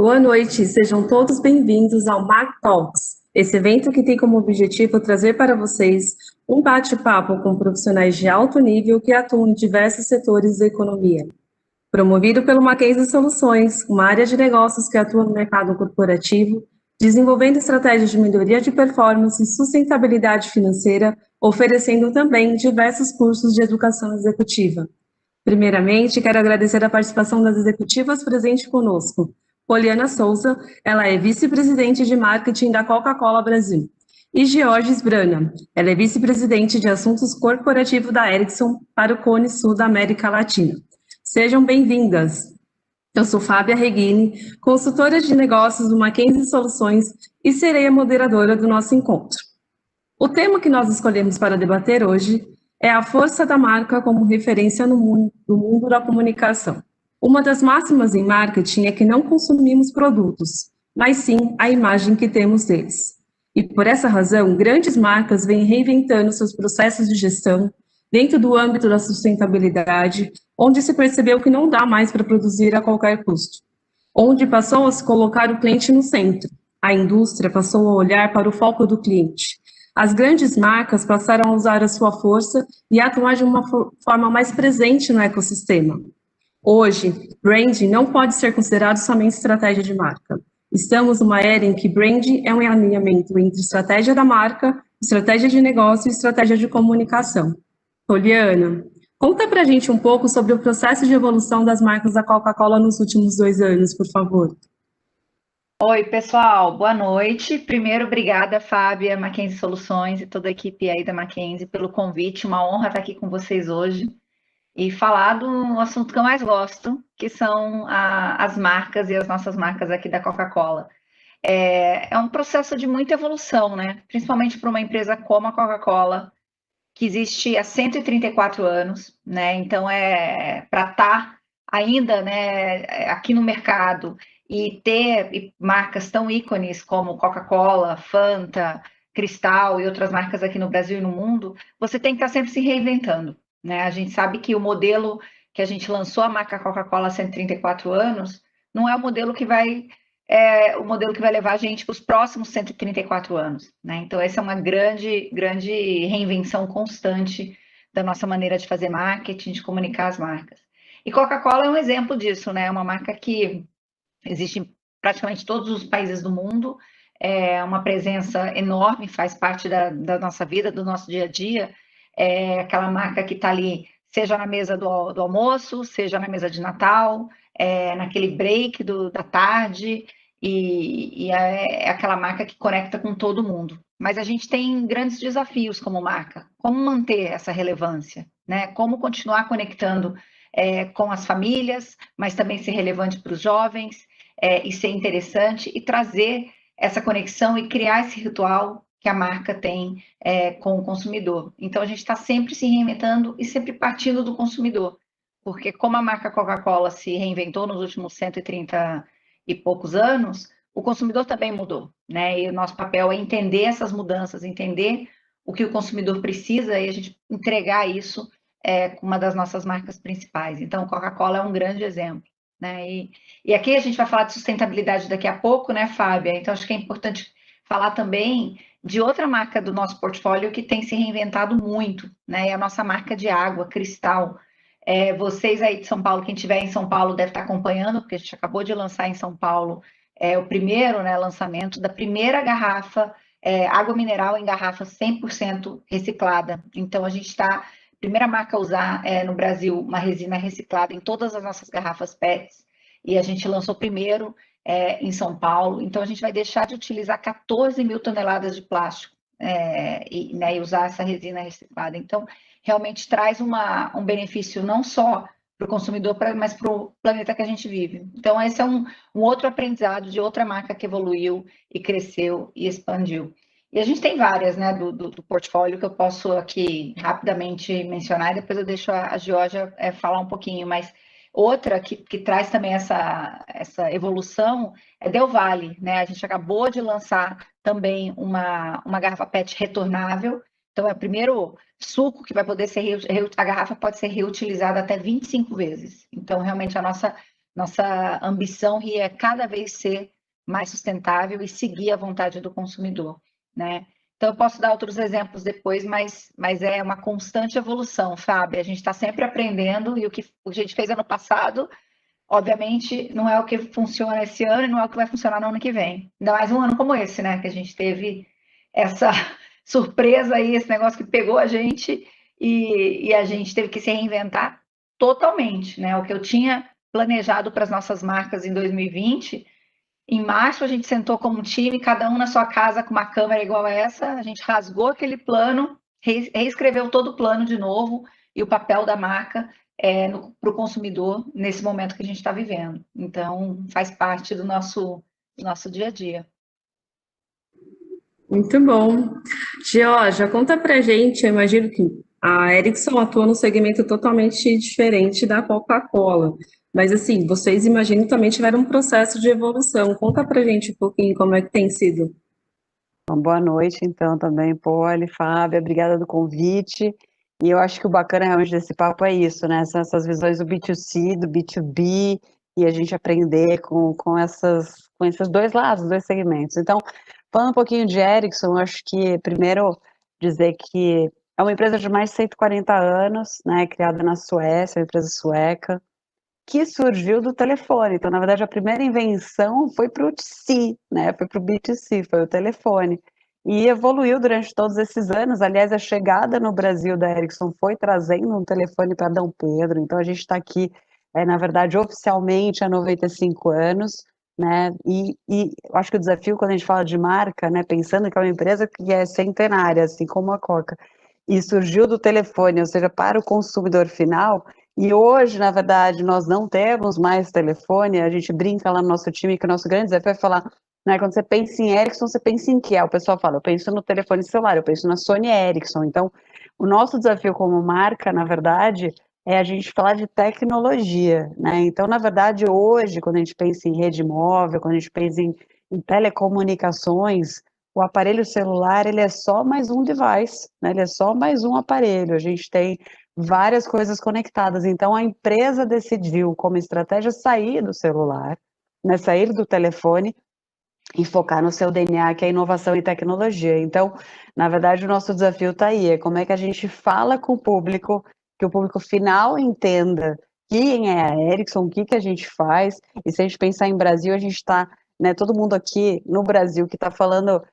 Boa noite, sejam todos bem-vindos ao Mark Talks, esse evento que tem como objetivo trazer para vocês um bate-papo com profissionais de alto nível que atuam em diversos setores da economia. Promovido pelo Mackenzie Soluções, uma área de negócios que atua no mercado corporativo, desenvolvendo estratégias de melhoria de performance e sustentabilidade financeira, oferecendo também diversos cursos de educação executiva. Primeiramente, quero agradecer a participação das executivas presentes conosco. Poliana Souza, ela é vice-presidente de marketing da Coca-Cola Brasil. E Georges Brana, ela é vice-presidente de assuntos corporativos da Ericsson para o Cone Sul da América Latina. Sejam bem-vindas. Eu sou Fábia Reguini, consultora de negócios do Mackenzie Soluções e serei a moderadora do nosso encontro. O tema que nós escolhemos para debater hoje é a força da marca como referência no mundo da comunicação. Uma das máximas em marketing é que não consumimos produtos, mas sim a imagem que temos deles. E por essa razão, grandes marcas vêm reinventando seus processos de gestão dentro do âmbito da sustentabilidade, onde se percebeu que não dá mais para produzir a qualquer custo, onde passou a se colocar o cliente no centro. A indústria passou a olhar para o foco do cliente. As grandes marcas passaram a usar a sua força e a atuar de uma forma mais presente no ecossistema. Hoje, branding não pode ser considerado somente estratégia de marca. Estamos numa era em que branding é um alinhamento entre estratégia da marca, estratégia de negócio e estratégia de comunicação. Poliana, conta pra gente um pouco sobre o processo de evolução das marcas da Coca-Cola nos últimos 2 anos, por favor. Oi, pessoal, boa noite. Primeiro, obrigada, Fábia, Mackenzie Soluções e toda a equipe aí da Mackenzie pelo convite. Uma honra estar aqui com vocês hoje e falar do assunto que eu mais gosto, que são as marcas e as nossas marcas aqui da Coca-Cola. É um processo de muita evolução, né? Principalmente para uma empresa como a Coca-Cola, que existe há 134 anos, né? Então, para estar ainda, né, aqui no mercado e ter marcas tão ícones como Coca-Cola, Fanta, Cristal e outras marcas aqui no Brasil e no mundo, você tem que estar sempre se reinventando, né? A gente sabe que o modelo que a gente lançou a marca Coca-Cola há 134 anos não é o modelo que vai levar a gente para os próximos 134 anos, né? Então, essa é uma grande reinvenção constante da nossa maneira de fazer marketing, de comunicar as marcas. E Coca-Cola é um exemplo disso, né? É uma marca que existe em praticamente todos os países do mundo, é uma presença enorme, faz parte da nossa vida, do nosso dia a dia. É aquela marca que está ali, seja na mesa do almoço, seja na mesa de Natal, naquele break da tarde, e é aquela marca que conecta com todo mundo. Mas a gente tem grandes desafios como marca. Como manter essa relevância, né? Como continuar conectando com as famílias, mas também ser relevante para os jovens, e ser interessante e trazer essa conexão e criar esse ritual que a marca tem com o consumidor. Então, a gente está sempre se reinventando e sempre partindo do consumidor, porque como a marca Coca-Cola se reinventou nos últimos 130 e poucos anos, o consumidor também mudou, né? E o nosso papel é entender essas mudanças, entender o que o consumidor precisa e a gente entregar isso com uma das nossas marcas principais. Então, Coca-Cola é um grande exemplo, né? E aqui a gente vai falar de sustentabilidade daqui a pouco, né, Fábia? Então, acho que é importante falar também de outra marca do nosso portfólio que tem se reinventado muito, né? É a nossa marca de água, Cristal. Vocês aí de São Paulo, quem estiver em São Paulo deve estar acompanhando, porque a gente acabou de lançar em São Paulo o primeiro, né, lançamento da primeira garrafa, água mineral em garrafa 100% reciclada. Então, a gente está primeira marca a usar no Brasil uma resina reciclada em todas as nossas garrafas PETs, e a gente lançou primeiro em São Paulo. Então, a gente vai deixar de utilizar 14 mil toneladas de plástico e usar essa resina reciclada. Então, realmente traz um benefício não só para o consumidor, mas para o planeta que a gente vive. Então, esse é um outro aprendizado de outra marca que evoluiu e cresceu e expandiu. E a gente tem várias, né, do portfólio que eu posso aqui rapidamente mencionar, e depois eu deixo a Georgia falar um pouquinho, mas outra que traz também essa evolução é Del Valle, né? A gente acabou de lançar também uma garrafa PET retornável, então é o primeiro suco que vai poder ser, a garrafa pode ser reutilizada até 25 vezes. Então, realmente, a nossa Nossa ambição é cada vez ser mais sustentável e seguir a vontade do consumidor, né? Então, eu posso dar outros exemplos depois, mas é uma constante evolução, Fábio. A gente está sempre aprendendo e o que a gente fez ano passado, obviamente, não é o que funciona esse ano e não é o que vai funcionar no ano que vem. Ainda mais um ano como esse, né? Que a gente teve essa surpresa aí, esse negócio que pegou a gente e a gente teve que se reinventar totalmente, né? O que eu tinha planejado para as nossas marcas em 2020, em março a gente sentou como um time, cada um na sua casa com uma câmera igual a essa, a gente rasgou aquele plano, reescreveu todo o plano de novo e o papel da marca para o consumidor nesse momento que a gente está vivendo. Então, faz parte do nosso dia a dia. Muito bom. Georgia, conta pra gente, eu imagino que a Ericsson atua num segmento totalmente diferente da Coca-Cola, mas assim, vocês imaginam também tiveram um processo de evolução. Conta pra gente um pouquinho como é que tem sido. Então, boa noite, então, também, Poli, Fábia, obrigada do convite. E eu acho que o bacana realmente desse papo é isso, né? São essas visões do B2C, do B2B, e a gente aprender com esses dois lados, dois segmentos. Então, falando um pouquinho de Ericsson, eu acho que, primeiro, dizer que é uma empresa de mais de 140 anos, né? Criada na Suécia, uma empresa sueca, que surgiu do telefone. Então, na verdade, a primeira invenção foi para o TC, né? Foi para o B2C, foi o telefone. E evoluiu durante todos esses anos. Aliás, a chegada no Brasil da Ericsson foi trazendo um telefone para Dom Pedro. Então, a gente está aqui, na verdade, oficialmente há 95 anos. Né? E eu acho que o desafio, quando a gente fala de marca, né, pensando que é uma empresa que é centenária, assim como a Coca, e surgiu do telefone, ou seja, para o consumidor final. E hoje, na verdade, nós não temos mais telefone, a gente brinca lá no nosso time que o nosso grande desafio é falar, né, quando você pensa em Ericsson, você pensa em quê? O pessoal fala, eu penso no telefone celular, eu penso na Sony Ericsson. Então, o nosso desafio como marca, na verdade, é a gente falar de tecnologia, né? Então, na verdade, hoje, quando a gente pensa em rede móvel, quando a gente pensa em telecomunicações, o aparelho celular, ele é só mais um device, né? Ele é só mais um aparelho. A gente tem várias coisas conectadas. Então, a empresa decidiu, como estratégia, sair do celular, né, sair do telefone e focar no seu DNA, que é inovação e tecnologia. Então, na verdade, o nosso desafio está aí, é como é que a gente fala com o público, que o público final entenda quem é a Ericsson, o que a gente faz, e se a gente pensar em Brasil, a gente está, né, todo mundo aqui no Brasil que está falando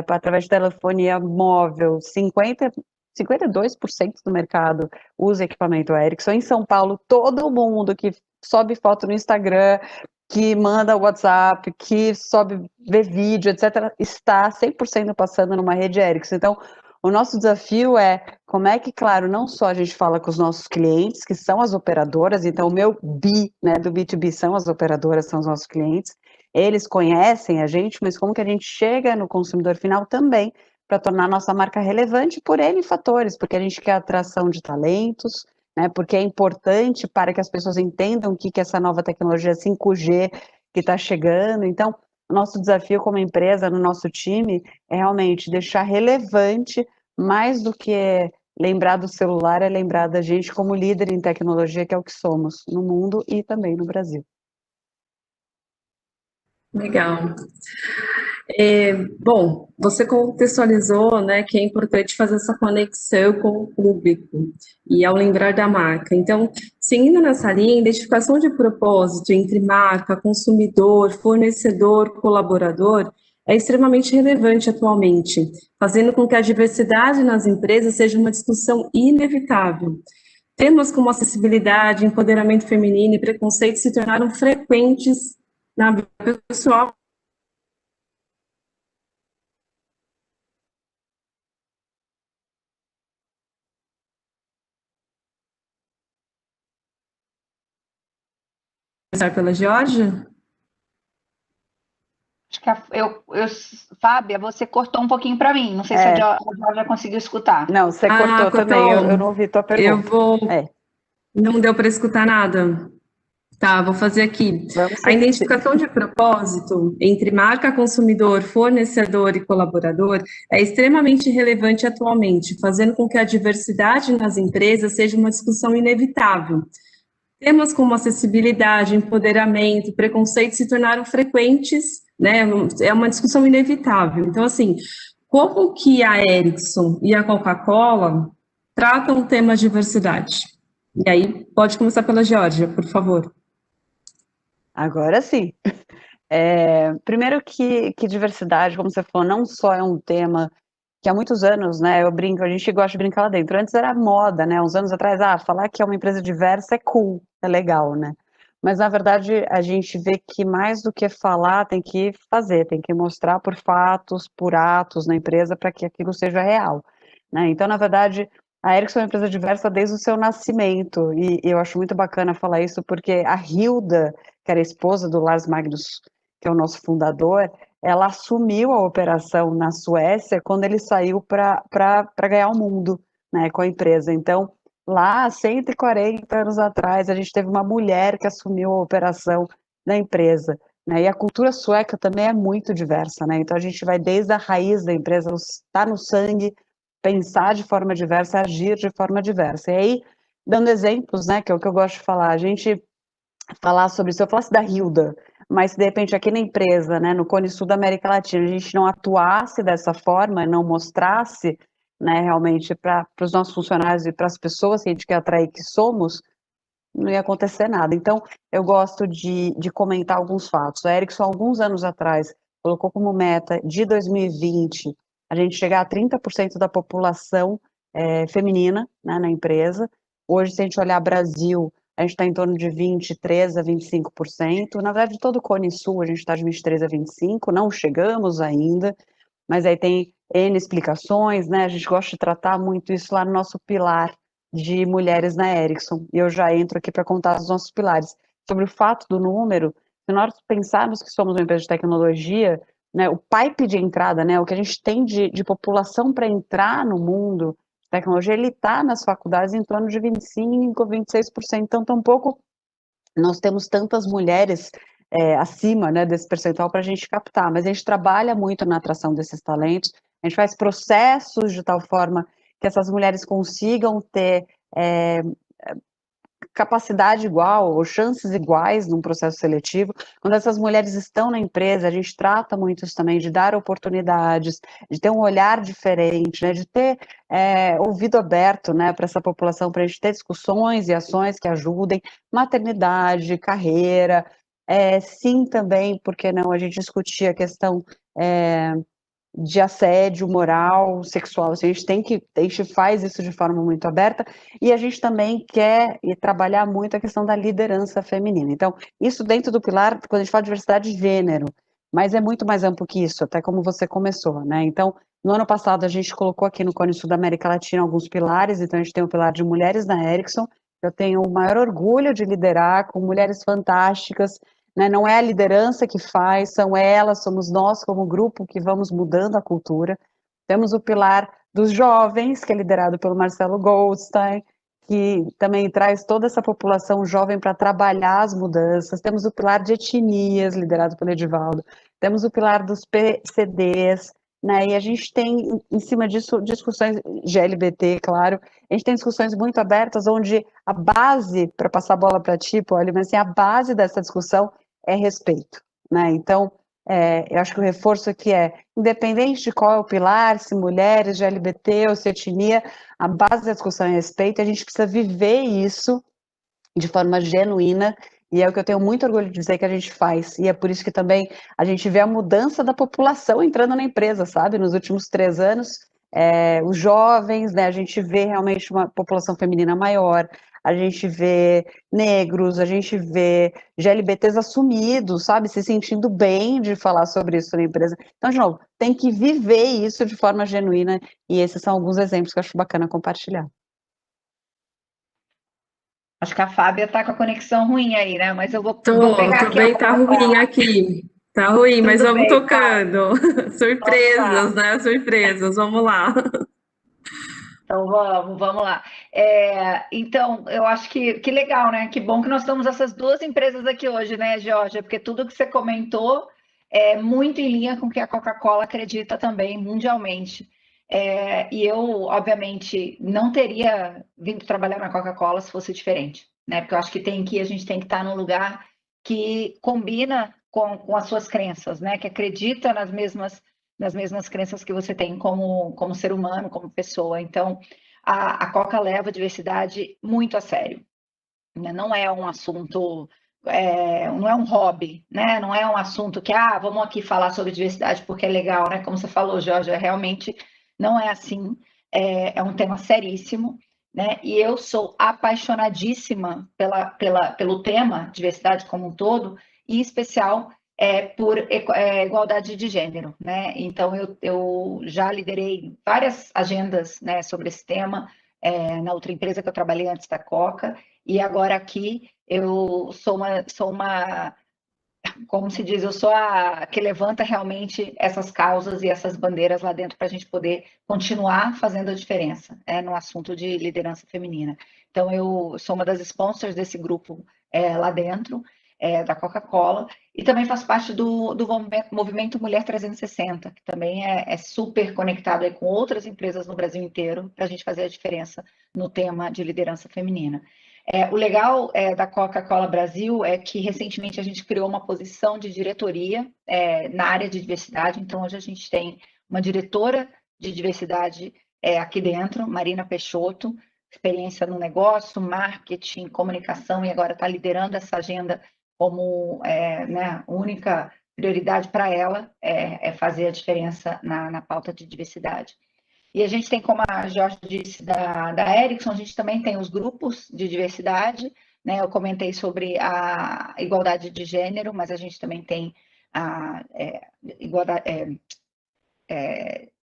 através de telefonia móvel, 52% do mercado usa equipamento Ericsson. Em São Paulo, todo mundo que sobe foto no Instagram, que manda WhatsApp, que sobe, vê vídeo, etc., está 100% passando numa rede Ericsson. Então, o nosso desafio é como é que, claro, não só a gente fala com os nossos clientes, que são as operadoras, então o meu B, né, do B2B são as operadoras, são os nossos clientes, eles conhecem a gente, mas como que a gente chega no consumidor final também, para tornar a nossa marca relevante por N fatores, porque a gente quer atração de talentos, né, porque é importante para que as pessoas entendam o que é essa nova tecnologia 5G que está chegando. Então, o nosso desafio como empresa, no nosso time, é realmente deixar relevante, mais do que lembrar do celular, é lembrar da gente como líder em tecnologia, que é o que somos no mundo e também no Brasil. Legal. Bom, você contextualizou, né, que é importante fazer essa conexão com o público e ao lembrar da marca. Então, seguindo nessa linha, identificação de propósito entre marca, consumidor, fornecedor, colaborador é extremamente relevante atualmente, fazendo com que a diversidade nas empresas seja uma discussão inevitável. Temas como acessibilidade, empoderamento feminino e preconceito se tornaram frequentes na vida pessoal. Começar pela Geórgia? Acho que Fábia, você cortou um pouquinho para mim. Não sei se a Georgia conseguiu escutar. Não, você cortou também. Eu não ouvi tua pergunta. Não deu para escutar nada. Tá, vou fazer aqui. A identificação de propósito entre marca, consumidor, fornecedor e colaborador é extremamente relevante atualmente, fazendo com que a diversidade nas empresas seja uma discussão inevitável. Temas como acessibilidade, empoderamento, preconceito se tornaram frequentes, né? É uma discussão inevitável. Então, assim, como que a Ericsson e a Coca-Cola tratam temas de diversidade? E aí, pode começar pela Geórgia, por favor. Agora sim. Primeiro que diversidade, como você falou, não só é um tema que há muitos anos, né, eu brinco, a gente gosta de brincar lá dentro. Antes era moda, né, uns anos atrás, falar que é uma empresa diversa é cool, é legal, né? Mas, na verdade, a gente vê que mais do que falar, tem que fazer, tem que mostrar por fatos, por atos na empresa para que aquilo seja real, né? Então, na verdade, a Ericsson é uma empresa diversa desde o seu nascimento, e eu acho muito bacana falar isso, porque a Hilda, que era a esposa do Lars Magnus, que é o nosso fundador, ela assumiu a operação na Suécia quando ele saiu para ganhar o mundo, né, com a empresa. Então, lá, 140 anos atrás, a gente teve uma mulher que assumiu a operação da empresa, né, e a cultura sueca também é muito diversa, né, então a gente vai desde a raiz da empresa, está no sangue, pensar de forma diversa, agir de forma diversa. E aí, dando exemplos, né, que é o que eu gosto de falar, a gente falar sobre isso, eu falasse da Hilda, mas se de repente aqui na empresa, né, no Cone Sul da América Latina, a gente não atuasse dessa forma, não mostrasse, né, realmente para os nossos funcionários e para as pessoas que a gente quer atrair que somos, não ia acontecer nada. Então, eu gosto de comentar alguns fatos. A Ericsson, alguns anos atrás, colocou como meta de 2020 a gente chegar a 30% da população feminina, né, na empresa. Hoje, se a gente olhar Brasil, a gente está em torno de 23% a 25%. Na verdade, todo o Cone Sul, a gente está de 23% a 25%, não chegamos ainda, mas aí tem N explicações, né? A gente gosta de tratar muito isso lá no nosso pilar de mulheres na Ericsson. E eu já entro aqui para contar os nossos pilares. Sobre o fato do número, se nós pensarmos que somos uma empresa de tecnologia, né, o pipe de entrada, né, o que a gente tem de população para entrar no mundo de tecnologia, ele está nas faculdades em torno de 25%, 26%. Então, tampouco nós temos tantas mulheres acima, né, desse percentual para a gente captar, mas a gente trabalha muito na atração desses talentos, a gente faz processos de tal forma que essas mulheres consigam ter capacidade igual ou chances iguais num processo seletivo. Quando essas mulheres estão na empresa, a gente trata muito isso também, de dar oportunidades, de ter um olhar diferente, né, de ter ouvido aberto, né, para essa população, para a gente ter discussões e ações que ajudem, maternidade, carreira, sim também, por que não, a gente discutir a questão de assédio moral, sexual, assim, a gente faz isso de forma muito aberta, e a gente também quer trabalhar muito a questão da liderança feminina. Então, isso dentro do pilar, quando a gente fala de diversidade de gênero, mas é muito mais amplo que isso, até como você começou, né? Então, no ano passado, a gente colocou aqui no Cone Sul da América Latina alguns pilares, então a gente tem o pilar de mulheres na Ericsson, eu tenho o maior orgulho de liderar com mulheres fantásticas, né? Não é a liderança que faz, são elas, somos nós como grupo que vamos mudando a cultura. Temos o pilar dos jovens, que é liderado pelo Marcelo Goldstein, que também traz toda essa população jovem para trabalhar as mudanças. Temos o pilar de etnias, liderado pelo Edivaldo. Temos o pilar dos PCDs, né? E a gente tem, em cima disso, discussões GLBT, claro. A gente tem discussões muito abertas, onde a base, para passar a bola para ti, Polly, mas assim, a base dessa discussão é respeito, né? Então, eu acho que o reforço aqui independente de qual é o pilar, se mulheres, de LGBT ou se etnia, a base da discussão é respeito, a gente precisa viver isso de forma genuína, e é o que eu tenho muito orgulho de dizer que a gente faz, e é por isso que também a gente vê a mudança da população entrando na empresa, sabe? Nos últimos 3 anos, os jovens, né, a gente vê realmente uma população feminina maior, a gente vê negros, a gente vê GLBTs assumidos, sabe, se sentindo bem de falar sobre isso na empresa. Então, de novo, tem que viver isso de forma genuína, e esses são alguns exemplos que eu acho bacana compartilhar. Acho que a Fábia está com a conexão ruim aí, né? Mas eu vou pegar aqui a Também tá bola para ruim ela. aqui. Tá ruim, mas Tudo vamos bem, Fábia. tocando. Vamos lá. Surpresas, né? Surpresas, vamos lá. Então vamos lá. Então, eu acho que legal, né? Que bom que nós estamos essas duas empresas aqui hoje, né, Georgia? Porque tudo que você comentou é muito em linha com o que a Coca-Cola acredita também mundialmente. E eu, obviamente, não teria vindo trabalhar na Coca-Cola se fosse diferente, né? Porque eu acho que a gente tem que estar num lugar que combina com as suas crenças, né? Que acredita nas mesmas crenças que você tem como ser humano, como pessoa. Então, a Coca leva a diversidade muito a sério, né? Não é um assunto, não é um hobby, né? Não é um assunto que, vamos aqui falar sobre diversidade porque é legal, né? Como você falou, Jorge, realmente não é assim. É um tema seríssimo, né? E eu sou apaixonadíssima pelo tema diversidade como um todo, e em especial por igualdade de gênero, né? Então, eu já liderei várias agendas, né, sobre esse tema, na outra empresa que eu trabalhei antes da Coca, e agora aqui eu sou uma, como se diz, eu sou a que levanta realmente essas causas e essas bandeiras lá dentro para a gente poder continuar fazendo a diferença, no assunto de liderança feminina. Então, eu sou uma das sponsors desse grupo lá dentro, da Coca-Cola, e também faço parte do movimento Mulher 360, que também é super conectado aí com outras empresas no Brasil inteiro para a gente fazer a diferença no tema de liderança feminina. O legal da Coca-Cola Brasil é que recentemente a gente criou uma posição de diretoria na área de diversidade, então hoje a gente tem uma diretora de diversidade aqui dentro, Marina Peixoto, experiência no negócio, marketing, comunicação, e agora está liderando essa agenda como né, única prioridade para ela fazer a diferença na pauta de diversidade. E a gente tem, como a Jorge disse, da Ericsson, a gente também tem os grupos de diversidade, né? Eu comentei sobre a igualdade de gênero, mas a gente também tem a igualdade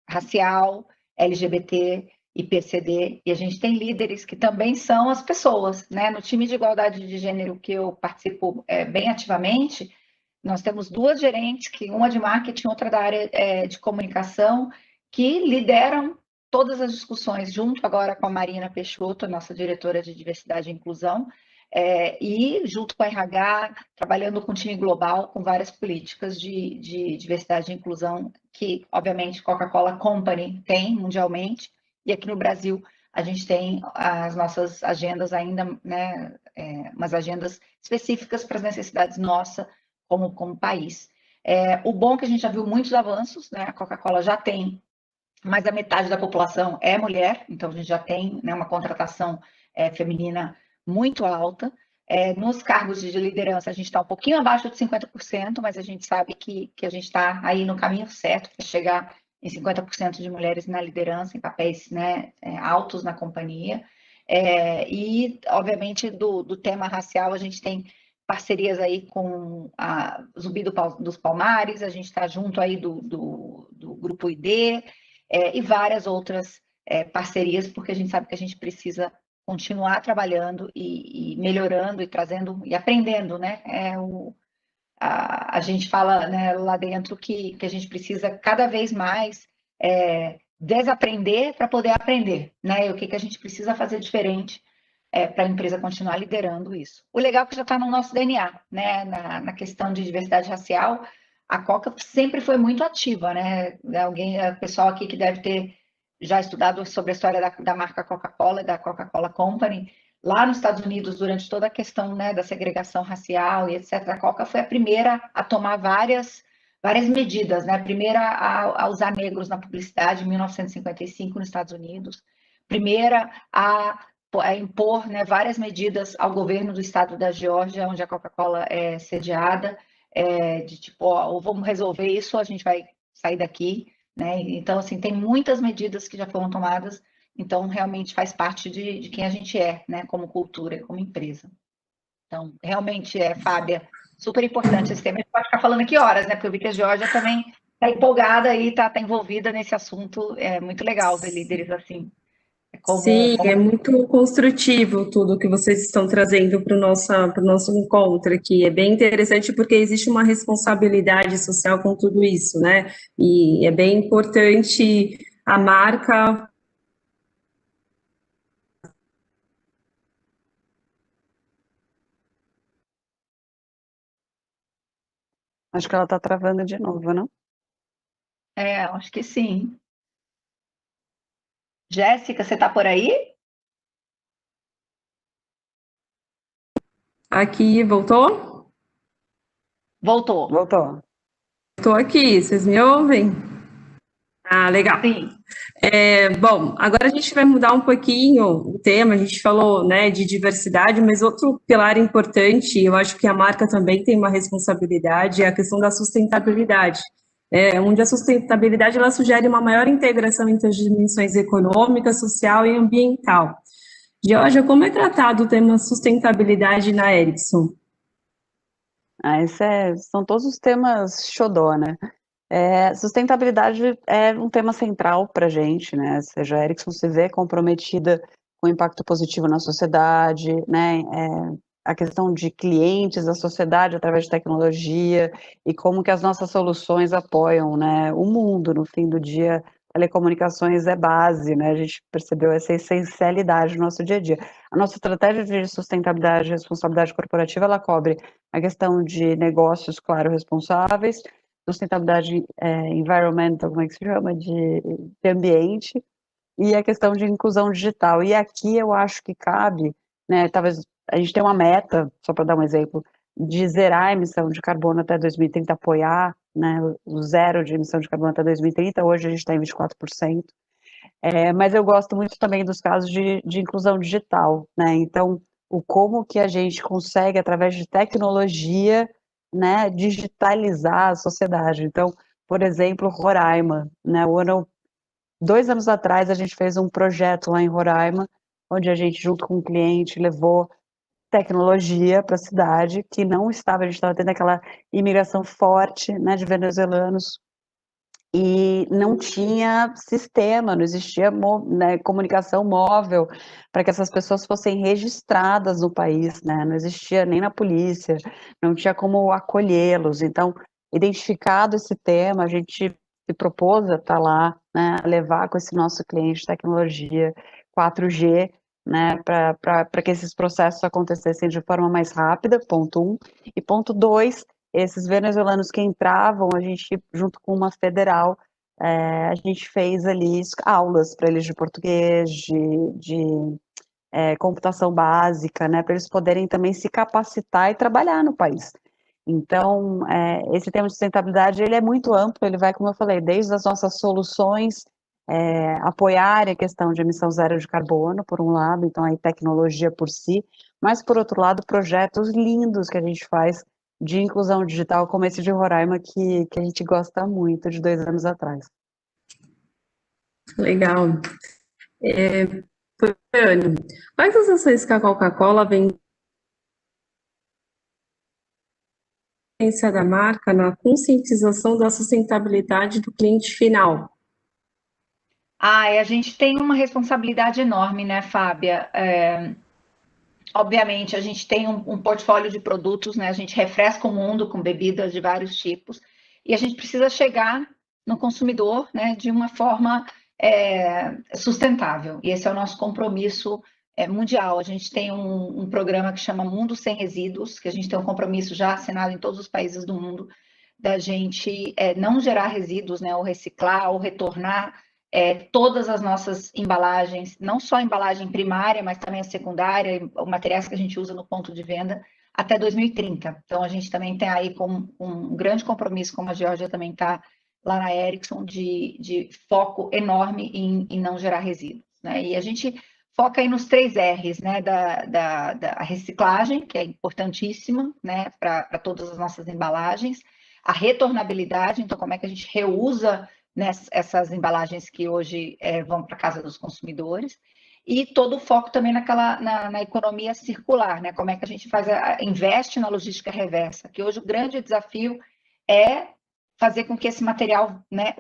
racial, LGBT e PCD, e a gente tem líderes que também são as pessoas, né? No time de igualdade de gênero que eu participo bem ativamente, nós temos duas gerentes, uma de marketing, outra da área de comunicação, que lideram todas as discussões, junto agora com a Marina Peixoto, nossa diretora de diversidade e inclusão, e junto com a RH, trabalhando com o time global, com várias políticas de diversidade e inclusão, que, obviamente, Coca-Cola Company tem mundialmente, e aqui no Brasil a gente tem as nossas agendas ainda, né, umas agendas específicas para as necessidades nossas, como país. O bom é que a gente já viu muitos avanços, né? A Coca-Cola já tem mais da metade da população é mulher, então a gente já tem, né, uma contratação feminina muito alta. Nos cargos de liderança, a gente está um pouquinho abaixo de 50%, mas a gente sabe que a gente está aí no caminho certo para chegar em 50% de mulheres na liderança, em papéis, né, altos na companhia. E, obviamente, do tema racial, a gente tem parcerias aí com a Zumbi dos Palmares, a gente está junto aí do Grupo ID, e várias outras parcerias, porque a gente sabe que a gente precisa continuar trabalhando e melhorando e trazendo e aprendendo, né? A gente fala, né, lá dentro que a gente precisa cada vez mais desaprender para poder aprender, né? E o que a gente precisa fazer diferente para a empresa continuar liderando isso. O legal é que já está no nosso DNA, né? Na questão de diversidade racial, a Coca sempre foi muito ativa, né? Pessoal aqui que deve ter já estudado sobre a história da marca Coca-Cola e da Coca-Cola Company, lá nos Estados Unidos, durante toda a questão, né, da segregação racial e etc., a Coca foi a primeira a tomar várias medidas, né? A primeira a usar negros na publicidade em 1955 nos Estados Unidos, primeira a impor, né, várias medidas ao governo do estado da Geórgia, onde a Coca-Cola é sediada, de tipo, ou vamos resolver isso, ou a gente vai sair daqui, né? Então, assim, tem muitas medidas que já foram tomadas, então realmente faz parte de quem a gente é, né, como cultura e como empresa. Então, realmente Fábia, super importante esse tema. A gente pode ficar falando aqui horas, né? Porque eu vi que a Geórgia também está empolgada e está envolvida nesse assunto. É muito legal ver líderes assim. Sim, é muito construtivo tudo que vocês estão trazendo para o nosso encontro aqui. É bem interessante porque existe uma responsabilidade social com tudo isso, né? E é bem importante a marca. Acho que ela está travando de novo, não? Acho que sim. Jéssica, você está por aí? Aqui, voltou? Voltou. Voltou. Estou aqui, vocês me ouvem? Ah, legal. Sim. Bom, agora a gente vai mudar um pouquinho o tema. A gente falou, né, de diversidade, mas outro pilar importante, eu acho que a marca também tem uma responsabilidade, é a questão da sustentabilidade. Onde a sustentabilidade ela sugere uma maior integração entre as dimensões econômica, social e ambiental. Georgia, como é tratado o tema sustentabilidade na Ericsson? São todos os temas xodó, né? Sustentabilidade é um tema central para a gente, né? Ou seja, a Ericsson se vê comprometida com o impacto positivo na sociedade, né? A questão de clientes, da sociedade através de tecnologia e como que as nossas soluções apoiam, né, o mundo. No fim do dia, telecomunicações é base, né? A gente percebeu essa essencialidade no nosso dia a dia. A nossa estratégia de sustentabilidade e responsabilidade corporativa, ela cobre a questão de negócios, claro, responsáveis, sustentabilidade environmental, como é que se chama, de ambiente, e a questão de inclusão digital. E aqui eu acho que cabe, né, talvez a gente tenha uma meta, só para dar um exemplo, de zerar a emissão de carbono até 2030, apoiar, né, o zero de emissão de carbono até 2030, hoje a gente está em 24%, mas eu gosto muito também dos casos de inclusão digital, né, então o como que a gente consegue, através de tecnologia, né, digitalizar a sociedade. Então, por exemplo, Roraima, né, 2 anos atrás a gente fez um projeto lá em Roraima, onde a gente, junto com o cliente, levou tecnologia para a cidade, que não estava, a gente estava tendo aquela imigração forte, né, de venezuelanos, e não tinha sistema, não existia né, comunicação móvel para que essas pessoas fossem registradas no país, né, não existia nem na polícia, não tinha como acolhê-los. Então, identificado esse tema, a gente se propôs a estar lá, né, a levar com esse nosso cliente tecnologia 4G, né, para que esses processos acontecessem de forma mais rápida, ponto 1, e ponto 2, esses venezuelanos que entravam, a gente, junto com uma federal, a gente fez ali aulas para eles de português, de computação básica, né, para eles poderem também se capacitar e trabalhar no país. Então, esse tema de sustentabilidade, ele é muito amplo, ele vai, como eu falei, desde as nossas soluções, apoiar a questão de emissão zero de carbono, por um lado, então aí tecnologia por si, mas por outro lado, projetos lindos que a gente faz de inclusão digital, como esse de Roraima, que a gente gosta muito, de 2 anos atrás. Legal. Fernando, quais as ações que a Coca-Cola vem da marca na conscientização da sustentabilidade do cliente final? A gente tem uma responsabilidade enorme, né, Fábia? Obviamente, a gente tem um portfólio de produtos, né? A gente refresca o mundo com bebidas de vários tipos e a gente precisa chegar no consumidor, né, de uma forma sustentável. E esse é o nosso compromisso mundial. A gente tem um programa que chama Mundo Sem Resíduos, que a gente tem um compromisso já assinado em todos os países do mundo, da gente não gerar resíduos, né, ou reciclar, ou retornar todas as nossas embalagens, não só a embalagem primária, mas também a secundária, os materiais que a gente usa no ponto de venda, até 2030. Então, a gente também tem aí com um grande compromisso, como a Georgia também está lá na Ericsson, de foco enorme em não gerar resíduos, né? E a gente foca aí nos 3 R's, né, da reciclagem, que é importantíssima, né, para todas as nossas embalagens, a retornabilidade, então como é que a gente reusa essas embalagens que hoje vão para a casa dos consumidores, e todo o foco também na economia circular, né? Como é que a gente investe na logística reversa, que hoje o grande desafio é fazer com que esse material, né,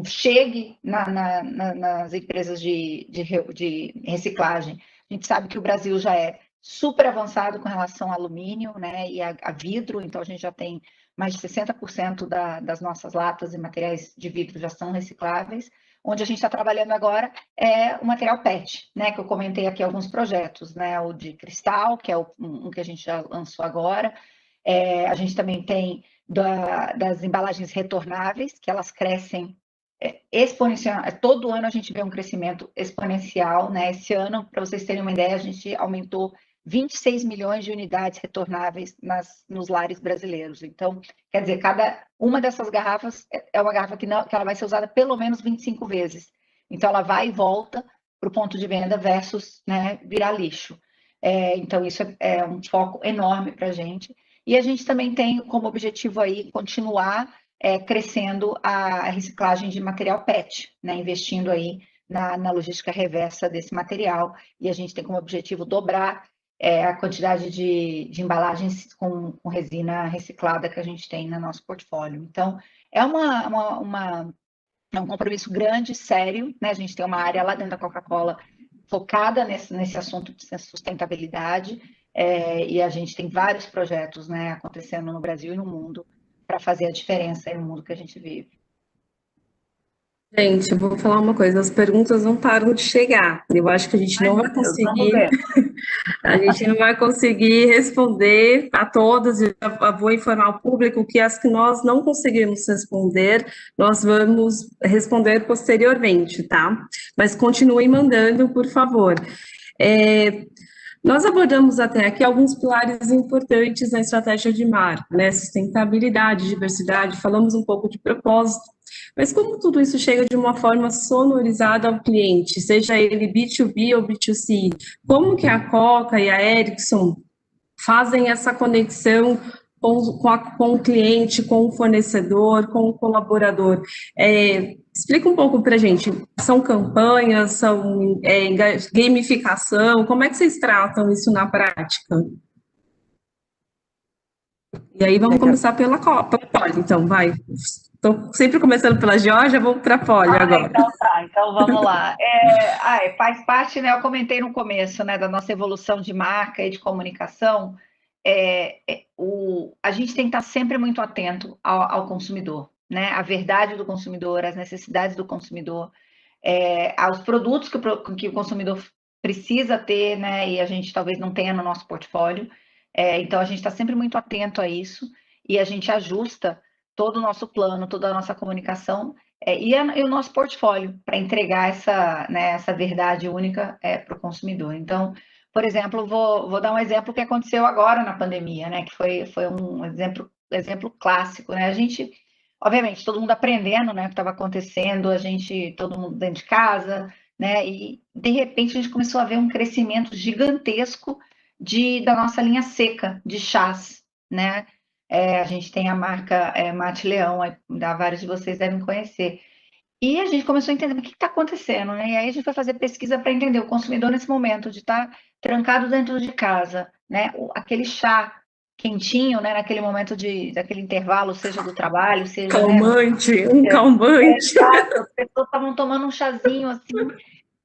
chegue nas empresas de reciclagem. A gente sabe que o Brasil já é super avançado com relação ao alumínio, né, e a vidro, então a gente já tem mais de 60% das nossas latas e materiais de vidro já são recicláveis. Onde a gente está trabalhando agora é o material PET, né, que eu comentei aqui alguns projetos, né, o de cristal, que é um que a gente já lançou agora. A gente também tem das embalagens retornáveis, que elas crescem exponencial. Todo ano a gente vê um crescimento exponencial, né? Esse ano, para vocês terem uma ideia, a gente aumentou 26 milhões de unidades retornáveis nos lares brasileiros. Então, quer dizer, cada uma dessas garrafas é uma garrafa que ela vai ser usada pelo menos 25 vezes. Então, ela vai e volta para o ponto de venda versus, né, virar lixo. Então, isso é um foco enorme para a gente. E a gente também tem como objetivo aí continuar crescendo a reciclagem de material PET, né, investindo aí na logística reversa desse material. E a gente tem como objetivo dobrar a quantidade de embalagens com resina reciclada que a gente tem no nosso portfólio. Então, é um compromisso grande, sério, né? A gente tem uma área lá dentro da Coca-Cola focada nesse assunto de sustentabilidade, e a gente tem vários projetos, né, acontecendo no Brasil e no mundo para fazer a diferença no mundo que a gente vive. Gente, eu vou falar uma coisa, as perguntas não param de chegar. Eu acho que a gente não vai conseguir, a gente não vai conseguir responder a todas. Eu vou informar o público que as que nós não conseguirmos responder, nós vamos responder posteriormente, tá? Mas continuem mandando, por favor. Nós abordamos até aqui alguns pilares importantes na estratégia de marca, né? Sustentabilidade, diversidade, falamos um pouco de propósito, mas como tudo isso chega de uma forma sonorizada ao cliente, seja ele B2B ou B2C, como que a Coca e a Ericsson fazem essa conexão com o cliente, com o fornecedor, com o colaborador? Explica um pouco para a gente, são campanhas, são gamificação, como é que vocês tratam isso na prática? E aí vamos começar pela Poli, então, vai. Estou sempre começando pela Georgia, vamos para a Poli agora. Então tá, então vamos lá. Faz parte, né, eu comentei no começo, né, da nossa evolução de marca e de comunicação, a gente tem que estar sempre muito atento ao consumidor, né, à verdade do consumidor, às necessidades do consumidor, aos produtos que o consumidor precisa ter, né, e a gente talvez não tenha no nosso portfólio. Então, a gente está sempre muito atento a isso e a gente ajusta todo o nosso plano, toda a nossa comunicação e o nosso portfólio para entregar essa verdade única para o consumidor. Então, por exemplo, vou dar um exemplo que aconteceu agora na pandemia, né, que foi um exemplo clássico, né? A gente, obviamente, todo mundo aprendendo, né, o que estava acontecendo, todo mundo dentro de casa, né, e de repente a gente começou a ver um crescimento gigantesco da nossa linha seca de chás, né? A gente tem a marca Mate Leão, vários de vocês devem conhecer. E a gente começou a entender o que está acontecendo, né? E aí a gente foi fazer pesquisa para entender o consumidor nesse momento de estar trancado dentro de casa, né? Aquele chá quentinho, né? Naquele momento daquele intervalo, seja do trabalho, seja... Calmante, né? Calmante. Exato, as pessoas estavam tomando um chazinho assim...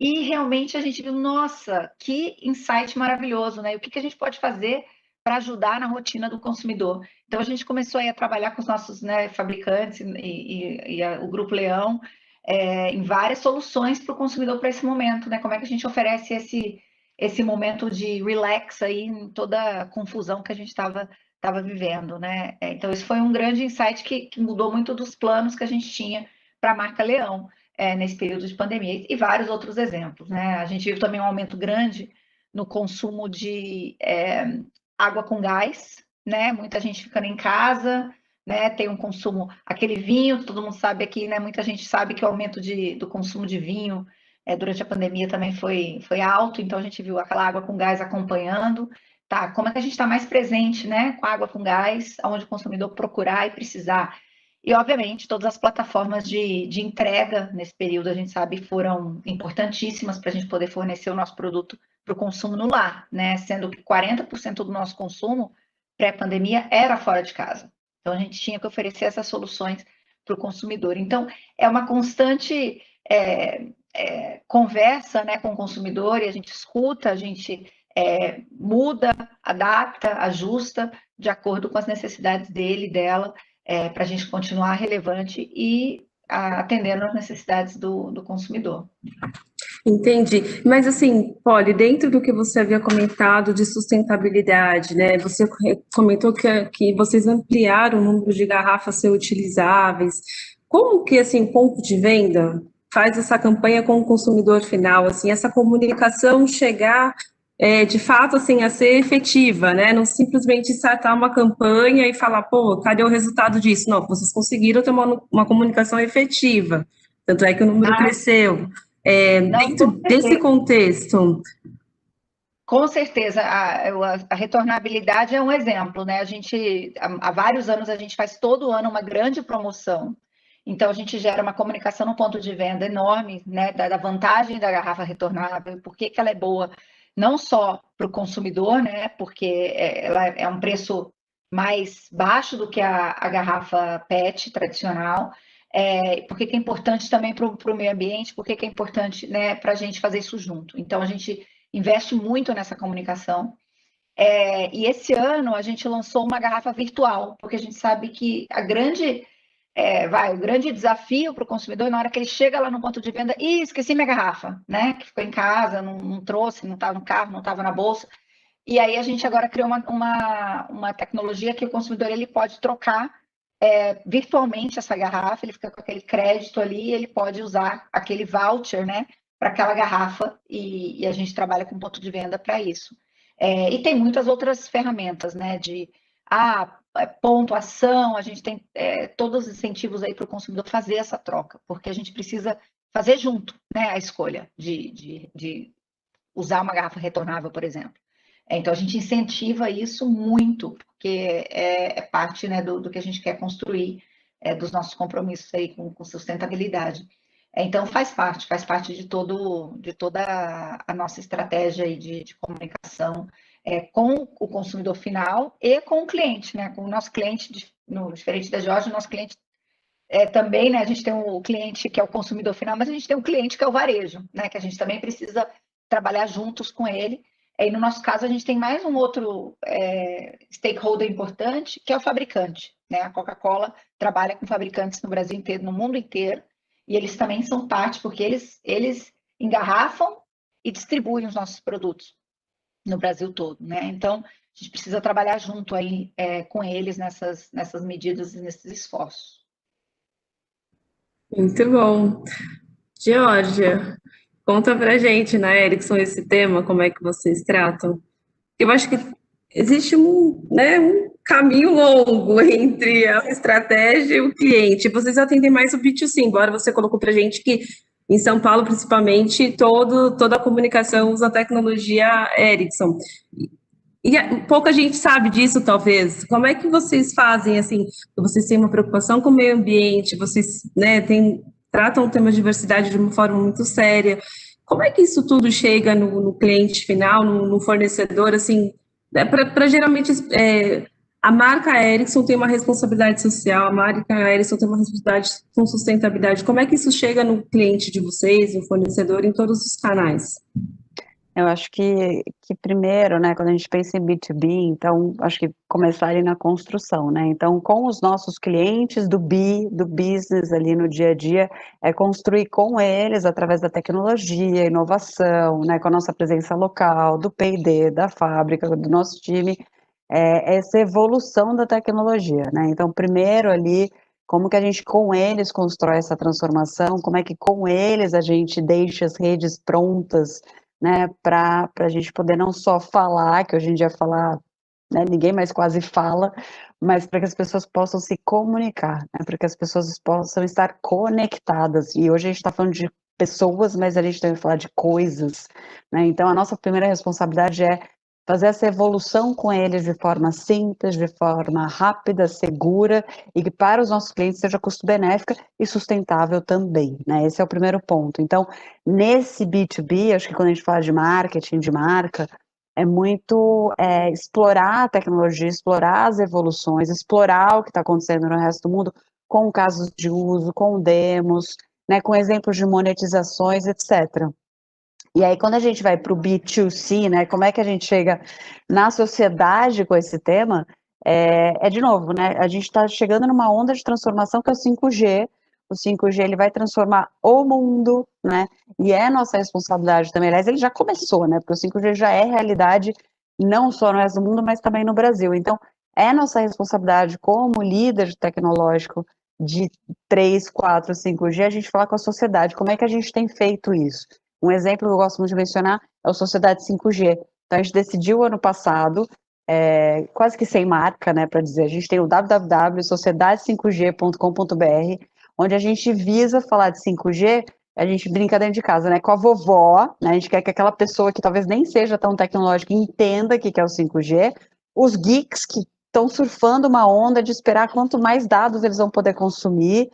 E realmente a gente viu, nossa, que insight maravilhoso, né? E o que a gente pode fazer para ajudar na rotina do consumidor? Então a gente começou aí a trabalhar com os nossos, né, fabricantes e o Grupo Leão em várias soluções para o consumidor para esse momento, né? Como é que a gente oferece esse momento de relax aí em toda a confusão que a gente estava vivendo, né? Então esse foi um grande insight que mudou muito dos planos que a gente tinha para a marca Leão. Nesse período de pandemia, e vários outros exemplos, né? A gente viu também um aumento grande no consumo de água com gás, né? Muita gente ficando em casa, né? Tem um consumo, aquele vinho, todo mundo sabe aqui, né? Muita gente sabe que o aumento do consumo de vinho durante a pandemia também foi alto, então a gente viu aquela água com gás acompanhando. Tá, como é que a gente está mais presente, né? Com a água com gás, onde o consumidor procurar e precisar. E, obviamente, todas as plataformas de entrega nesse período, a gente sabe, foram importantíssimas para a gente poder fornecer o nosso produto para o consumo no lar, né? Sendo que 40% do nosso consumo pré-pandemia era fora de casa. Então, a gente tinha que oferecer essas soluções para o consumidor. Então, é uma constante conversa, né, com o consumidor, e a gente escuta, a gente muda, adapta, ajusta de acordo com as necessidades dele, dela, para a gente continuar relevante e atendendo às necessidades do consumidor. Entendi. Mas assim, Poli, dentro do que você havia comentado de sustentabilidade, né? Você comentou que vocês ampliaram o número de garrafas reutilizáveis. Como que, assim, o ponto de venda faz essa campanha com o consumidor final, assim, essa comunicação chegar de fato, assim, a ser efetiva, né? Não simplesmente startar uma campanha e falar, pô, cadê o resultado disso? Não, vocês conseguiram ter uma comunicação efetiva, tanto é que o número cresceu. Não, Dentro desse contexto, com certeza, a retornabilidade é um exemplo, né? Há vários anos, a gente faz todo ano uma grande promoção. Então, a gente gera uma comunicação no ponto de venda enorme, né? Da vantagem da garrafa retornável, por que ela é boa, não só para o consumidor, né? Porque ela é um preço mais baixo do que a garrafa PET tradicional. Por que é importante também para o meio ambiente, por que é importante, né, para a gente fazer isso junto. Então, a gente investe muito nessa comunicação. E esse ano a gente lançou uma garrafa virtual, porque a gente sabe que o grande desafio para o consumidor, na hora que ele chega lá no ponto de venda, esqueci minha garrafa, né? Que ficou em casa, não trouxe, não estava no carro, não estava na bolsa. E aí a gente agora criou uma tecnologia que o consumidor ele pode trocar virtualmente essa garrafa, ele fica com aquele crédito ali, ele pode usar aquele voucher, né, para aquela garrafa, e a gente trabalha com ponto de venda para isso. E tem muitas outras ferramentas, né, pontuação, a gente tem todos os incentivos aí para o consumidor fazer essa troca, porque a gente precisa fazer junto, né, a escolha de usar uma garrafa retornável, por exemplo. Então, a gente incentiva isso muito, porque é parte, né, do que a gente quer construir, dos nossos compromissos aí com sustentabilidade. Então, faz parte de toda a nossa estratégia aí de comunicação com o consumidor final e com o cliente, né? Com o nosso cliente, diferente da Jorge, o nosso cliente também, né? A gente tem o cliente que é o consumidor final, mas a gente tem um cliente que é o varejo, né? Que a gente também precisa trabalhar juntos com ele. E no nosso caso, a gente tem mais um outro stakeholder importante, que é o fabricante, né? A Coca-Cola trabalha com fabricantes no Brasil inteiro, no mundo inteiro, e eles também são parte, porque eles engarrafam e distribuem os nossos produtos no Brasil todo, né? Então, a gente precisa trabalhar junto aí com eles nessas medidas e nesses esforços. muito bom. Geórgia, conta pra gente, na Erickson, esse tema, como é que vocês tratam? Eu acho que existe um caminho longo entre a estratégia e o cliente. Vocês atendem mais o B2C, embora você colocou pra gente que em São Paulo, principalmente, toda a comunicação usa a tecnologia Erickson. Pouca gente sabe disso, talvez. Como é que vocês fazem, assim, vocês têm uma preocupação com o meio ambiente, vocês, né, tratam o tema de diversidade de uma forma muito séria. Como é que isso tudo chega no cliente final, no fornecedor, assim, para geralmente a marca Ericsson tem uma responsabilidade social, a marca Ericsson tem uma responsabilidade com sustentabilidade. Como é que isso chega no cliente de vocês, no fornecedor, em todos os canais? Eu acho que primeiro, né, quando a gente pensa em B2B, então, acho que começar ali na construção, né, então, com os nossos clientes do business ali no dia a dia, é construir com eles, através da tecnologia, inovação, né, com a nossa presença local, do P&D, da fábrica, do nosso time, essa evolução da tecnologia, né, então, primeiro ali, como que a gente com eles constrói essa transformação, como é que com eles a gente deixa as redes prontas, né, para a gente poder não só falar, que hoje em dia falar, né, ninguém mais quase fala, mas para que as pessoas possam se comunicar, né, para que as pessoas possam estar conectadas, e hoje a gente está falando de pessoas, mas a gente tem que falar de coisas, né, então a nossa primeira responsabilidade é fazer essa evolução com eles de forma simples, de forma rápida, segura, e que para os nossos clientes seja custo-benéfica e sustentável também, né, esse é o primeiro ponto. Então, nesse B2B, acho que quando a gente fala de marketing, de marca, é muito explorar a tecnologia, explorar as evoluções, explorar o que está acontecendo no resto do mundo, com casos de uso, com demos, né, com exemplos de monetizações, etc. E aí, quando a gente vai para o B2C, né, como é que a gente chega na sociedade com esse tema, de novo, né, a gente está chegando numa onda de transformação que é o 5G. O 5G ele vai transformar o mundo, né, e é nossa responsabilidade também. Aliás, ele já começou, né, porque o 5G já é realidade não só no resto do mundo, mas também no Brasil. Então, é nossa responsabilidade como líder tecnológico de 3, 4, 5G, a gente falar com a sociedade, como é que a gente tem feito isso? Um exemplo que eu gosto muito de mencionar é o Sociedade 5G, Então, a gente decidiu ano passado, quase que sem marca, né, para dizer, a gente tem o www.sociedade5g.com.br, onde a gente visa falar de 5G, a gente brinca dentro de casa, né, com a vovó, né, a gente quer que aquela pessoa que talvez nem seja tão tecnológica entenda o que é o 5G, os geeks que estão surfando uma onda de esperar quanto mais dados eles vão poder consumir,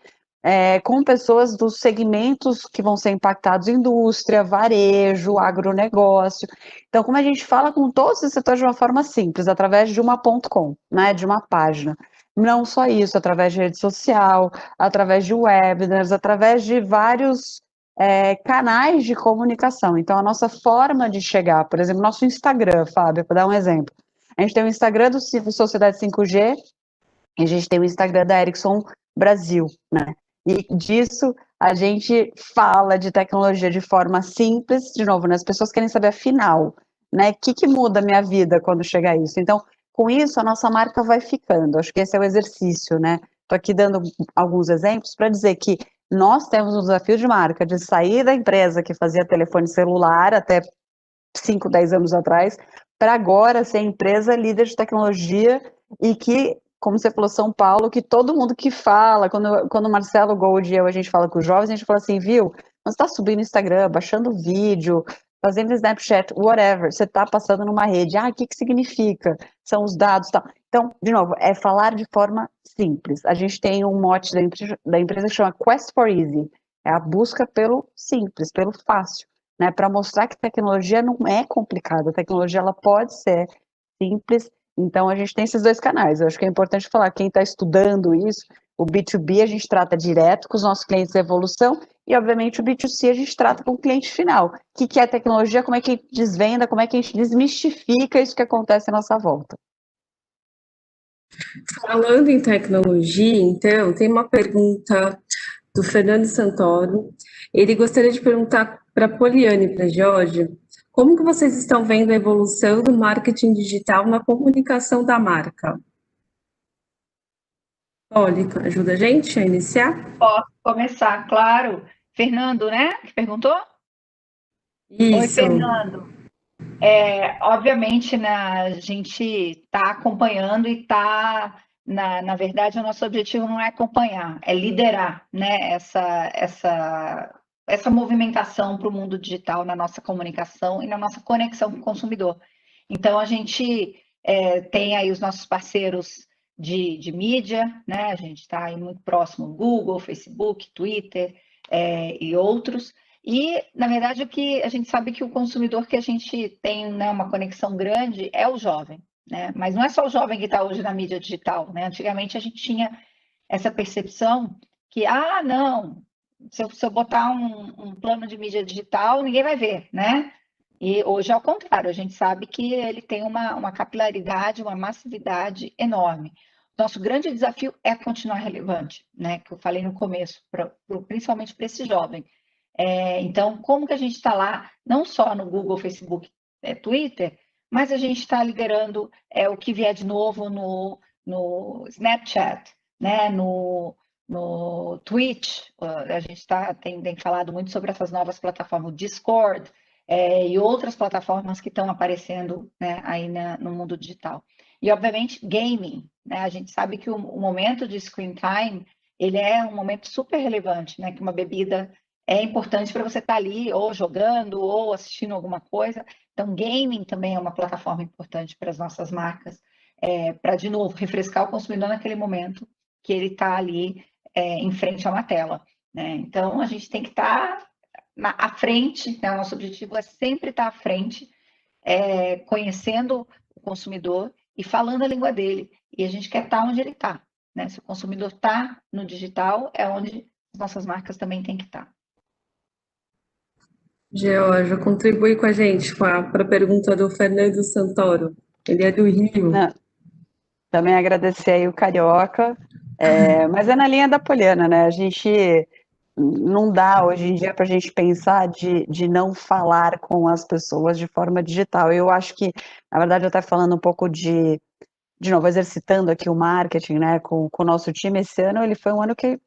com pessoas dos segmentos que vão ser impactados, indústria, varejo, agronegócio. Então, como a gente fala com todos os setores de uma forma simples, através de uma .com, né, de uma página. Não só isso, através de rede social, através de webinars, através de vários canais de comunicação. Então, a nossa forma de chegar, por exemplo, nosso Instagram, Fábio, para dar um exemplo. A gente tem o Instagram do Sociedade 5G e a gente tem o Instagram da Ericsson Brasil, né? E disso a gente fala de tecnologia de forma simples, de novo, né? As pessoas querem saber afinal, né? O que muda a minha vida quando chegar isso? Então, com isso, a nossa marca vai ficando. Acho que esse é o exercício, né? Estou aqui dando alguns exemplos para dizer que nós temos um desafio de marca de sair da empresa que fazia telefone celular até 5, 10 anos atrás, para agora ser empresa líder de tecnologia e que, como você falou, São Paulo, que todo mundo que fala, quando o Marcelo Gold e eu, a gente fala com os jovens, a gente fala assim, viu, você está subindo no Instagram, baixando vídeo, fazendo Snapchat, whatever, você está passando numa rede, o que significa? São os dados e tal. Então, de novo, é falar de forma simples. A gente tem um mote da empresa que chama Quest for Easy, é a busca pelo simples, pelo fácil, né, para mostrar que tecnologia não é complicada, a tecnologia ela pode ser simples. Então a gente tem esses dois canais. Eu acho que é importante falar, quem está estudando isso, o B2B a gente trata direto com os nossos clientes de evolução e obviamente o B2C a gente trata com o cliente final. O que é tecnologia, como é que a gente desvenda, como é que a gente desmistifica isso que acontece à nossa volta. Falando em tecnologia, então, tem uma pergunta do Fernando Santoro. Ele gostaria de perguntar para a Poliane e para a Georgia, como que vocês estão vendo a evolução do marketing digital na comunicação da marca? Poli, ajuda a gente a iniciar? Posso começar, claro. Fernando, né? Que perguntou? Oi, Isso. Fernando. Obviamente, né, a gente está acompanhando e está, na verdade, o nosso objetivo não é acompanhar, é liderar, né, essa movimentação para o mundo digital na nossa comunicação e na nossa conexão com o consumidor. Então, a gente tem aí os nossos parceiros de mídia, né, a gente está aí muito próximo, Google, Facebook, Twitter e outros. E, na verdade, o que a gente sabe que o consumidor que a gente tem, né, uma conexão grande é o jovem, né? Mas não é só o jovem que está hoje na mídia digital, né? Antigamente a gente tinha essa percepção que, não, se eu botar um plano de mídia digital, ninguém vai ver, né? E hoje é o contrário, a gente sabe que ele tem uma capilaridade, uma massividade enorme. Nosso grande desafio é continuar relevante, né? Que eu falei no começo, principalmente para esse jovem. Então, como que a gente está lá, não só no Google, Facebook, Twitter, mas a gente está liderando o que vier de novo no Snapchat, né? no Twitch, a gente tem falado muito sobre essas novas plataformas, o Discord, e outras plataformas que estão aparecendo, né, aí no mundo digital. E, obviamente, gaming, né? A gente sabe que o momento de screen time, ele é um momento super relevante, né? Que uma bebida é importante para você estar ali ou jogando ou assistindo alguma coisa. Então, gaming também é uma plataforma importante para as nossas marcas, para, de novo, refrescar o consumidor naquele momento que ele está ali em frente a uma tela, né? Então, a gente tem que estar à frente, né? O nosso objetivo é sempre estar à frente, conhecendo o consumidor e falando a língua dele. E a gente quer estar onde ele está, né? Se o consumidor está no digital, é onde as nossas marcas também têm que estar. Georgia, contribui com a gente para a pergunta do Fernando Santoro. Ele é do Rio. Não, também agradecer aí o Carioca, mas é na linha da Poliana, né? A gente não dá hoje em dia para a gente pensar de não falar com as pessoas de forma digital. Eu acho que, na verdade, eu até falando um pouco de novo, exercitando aqui o marketing, né, com o nosso time, esse ano ele foi um ano que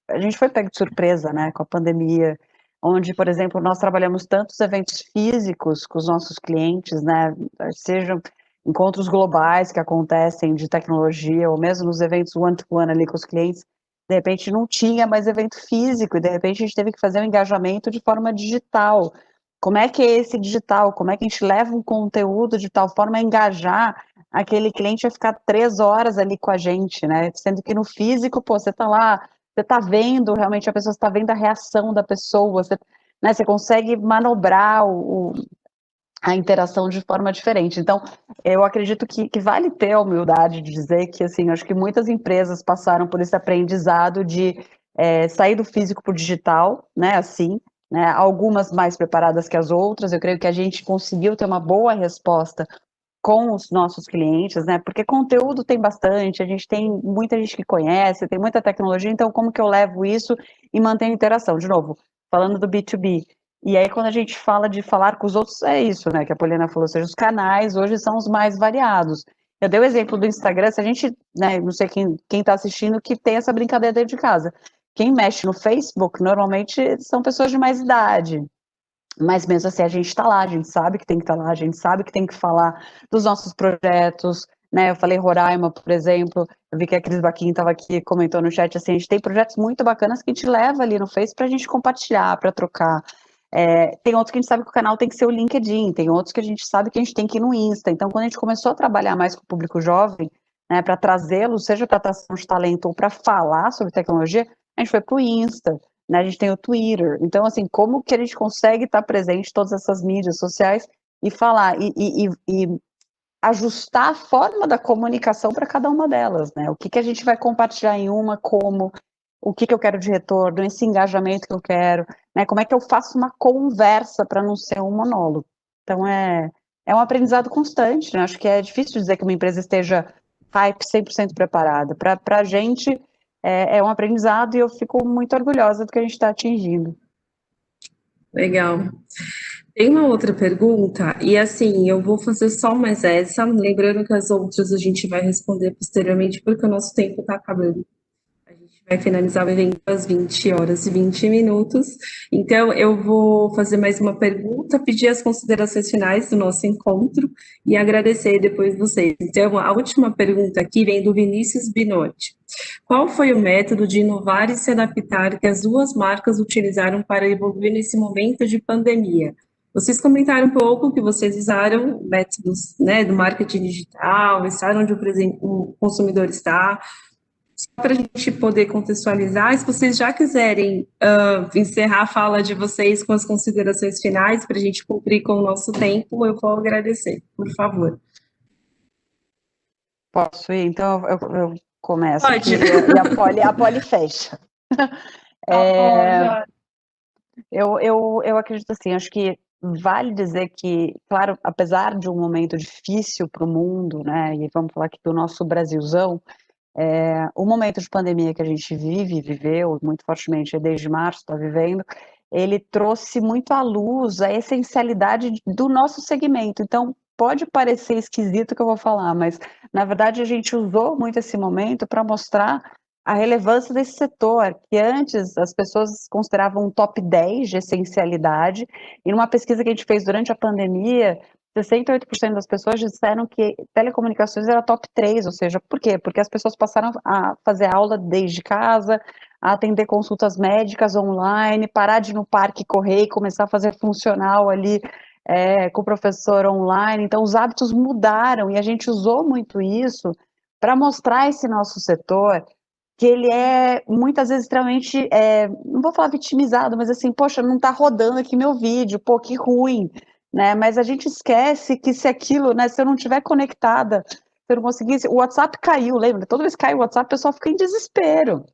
a gente foi pego de surpresa, né, com a pandemia. onde, por exemplo, nós trabalhamos tantos eventos físicos com os nossos clientes, né, sejam encontros globais que acontecem de tecnologia, ou mesmo nos eventos one-to-one ali com os clientes, de repente não tinha mais evento físico, e de repente a gente teve que fazer um engajamento de forma digital. Como é que é esse digital? Como é que a gente leva um conteúdo de tal forma a engajar aquele cliente a ficar 3 horas ali com a gente, né? Sendo que no físico, pô, você tá lá, você tá vendo, realmente a pessoa está vendo a reação da pessoa, você, né, você consegue manobrar a interação de forma diferente. Então, eu acredito que vale ter a humildade de dizer que, assim, acho que muitas empresas passaram por esse aprendizado de sair do físico para o digital, né, assim, né, algumas mais preparadas que as outras. Eu creio que a gente conseguiu ter uma boa resposta com os nossos clientes, né? Porque conteúdo tem bastante, a gente tem muita gente que conhece, tem muita tecnologia, então como que eu levo isso e mantenho interação? De novo, falando do B2B. E aí, quando a gente fala de falar com os outros, é isso, né? Que a Poliana falou, ou seja, os canais hoje são os mais variados. Eu dei o exemplo do Instagram, se a gente, né, não sei quem tá assistindo, que tem essa brincadeira dentro de casa. Quem mexe no Facebook, normalmente, são pessoas de mais idade. Mas mesmo assim, a gente está lá, a gente sabe que tem que estar lá, a gente sabe que tem que falar dos nossos projetos, né? Eu falei Roraima, por exemplo, eu vi que a Cris Baquin estava aqui, comentou no chat, assim, a gente tem projetos muito bacanas que a gente leva ali no Face para a gente compartilhar, para trocar. Tem outros que a gente sabe que o canal tem que ser o LinkedIn, tem outros que a gente sabe que a gente tem que ir no Insta. Então, quando a gente começou a trabalhar mais com o público jovem, né, para trazê-lo, seja para atração de talento ou para falar sobre tecnologia, a gente foi para o Insta, né, a gente tem o Twitter. Então, assim, como que a gente consegue estar presente em todas essas mídias sociais e falar, e ajustar a forma da comunicação para cada uma delas, né? O que a gente vai compartilhar em uma, como, o que eu quero de retorno, esse engajamento que eu quero, né? Como é que eu faço uma conversa para não ser um monólogo? Então, é um aprendizado constante, né? Acho que é difícil dizer que uma empresa esteja hype 100% preparada. Para a gente, é um aprendizado e eu fico muito orgulhosa do que a gente está atingindo. Legal. Tem uma outra pergunta, e assim, eu vou fazer só mais essa, lembrando que as outras a gente vai responder posteriormente, porque o nosso tempo está acabando. A gente vai finalizar o evento às 20 horas e 20 minutos. Então, eu vou fazer mais uma pergunta, pedir as considerações finais do nosso encontro e agradecer depois vocês. Então, a última pergunta aqui vem do Vinícius Binotti. Qual foi o método de inovar e se adaptar que as duas marcas utilizaram para evoluir nesse momento de pandemia? Vocês comentaram um pouco que vocês usaram métodos, né, do marketing digital, estar onde o consumidor está, só para a gente poder contextualizar. Se vocês já quiserem encerrar a fala de vocês com as considerações finais, para a gente cumprir com o nosso tempo, eu vou agradecer, por favor. Posso ir? Então, eu começo Pode. aqui e a Poli fecha. Eu acredito assim, acho que vale dizer que, claro, apesar de um momento difícil para o mundo, né, e vamos falar aqui do nosso Brasilzão, o momento de pandemia que a gente viveu muito fortemente desde março, está vivendo, ele trouxe muito à luz a essencialidade do nosso segmento. Então, pode parecer esquisito o que eu vou falar, mas, na verdade, a gente usou muito esse momento para mostrar a relevância desse setor, que antes as pessoas consideravam um top 10 de essencialidade, e numa pesquisa que a gente fez durante a pandemia, 68% das pessoas disseram que telecomunicações era top 3, ou seja, por quê? Porque as pessoas passaram a fazer aula desde casa, a atender consultas médicas online, parar de ir no parque correr e começar a fazer funcional ali com o professor online. Então, os hábitos mudaram e a gente usou muito isso para mostrar esse nosso setor que ele é muitas vezes extremamente, não vou falar vitimizado, mas assim, poxa, não está rodando aqui meu vídeo, pô, que ruim, né? Mas a gente esquece que se aquilo, né, se eu não estiver conectada, se eu não conseguisse, o WhatsApp caiu, lembra? Toda vez que cai o WhatsApp, o pessoal fica em desespero.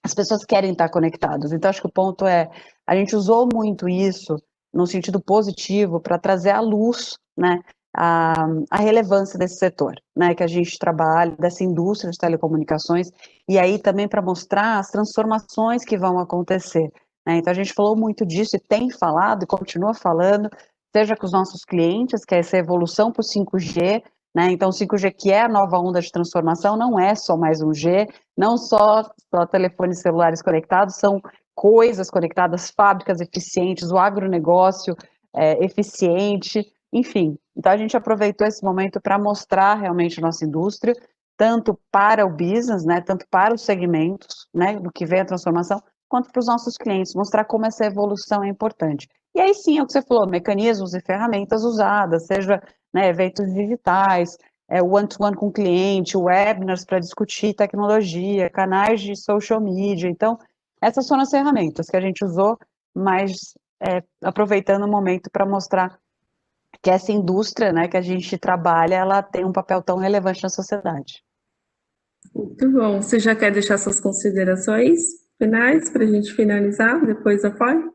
As pessoas querem estar conectadas. Então, acho que o ponto é, a gente usou muito isso no sentido positivo para trazer à luz, né, a relevância desse setor, né, que a gente trabalha, dessa indústria de telecomunicações, e aí também para mostrar as transformações que vão acontecer, né? Então a gente falou muito disso e tem falado e continua falando, seja com os nossos clientes, que é essa evolução para o 5G, né? Então o 5G, que é a nova onda de transformação, não é só mais um G, não só telefones celulares conectados, são coisas conectadas, fábricas eficientes, o agronegócio eficiente, enfim. Então, a gente aproveitou esse momento para mostrar realmente a nossa indústria, tanto para o business, né, tanto para os segmentos, né, do que vem a transformação, quanto para os nossos clientes, mostrar como essa evolução é importante. E aí sim, é o que você falou, mecanismos e ferramentas usadas, seja, né, eventos digitais, one-to-one com o cliente, webinars para discutir tecnologia, canais de social media. Então, essas foram as ferramentas que a gente usou, mas aproveitando o momento para mostrar que essa indústria, né, que a gente trabalha, ela tem um papel tão relevante na sociedade. Muito bom. Você já quer deixar suas considerações finais para a gente finalizar? Depois apoio?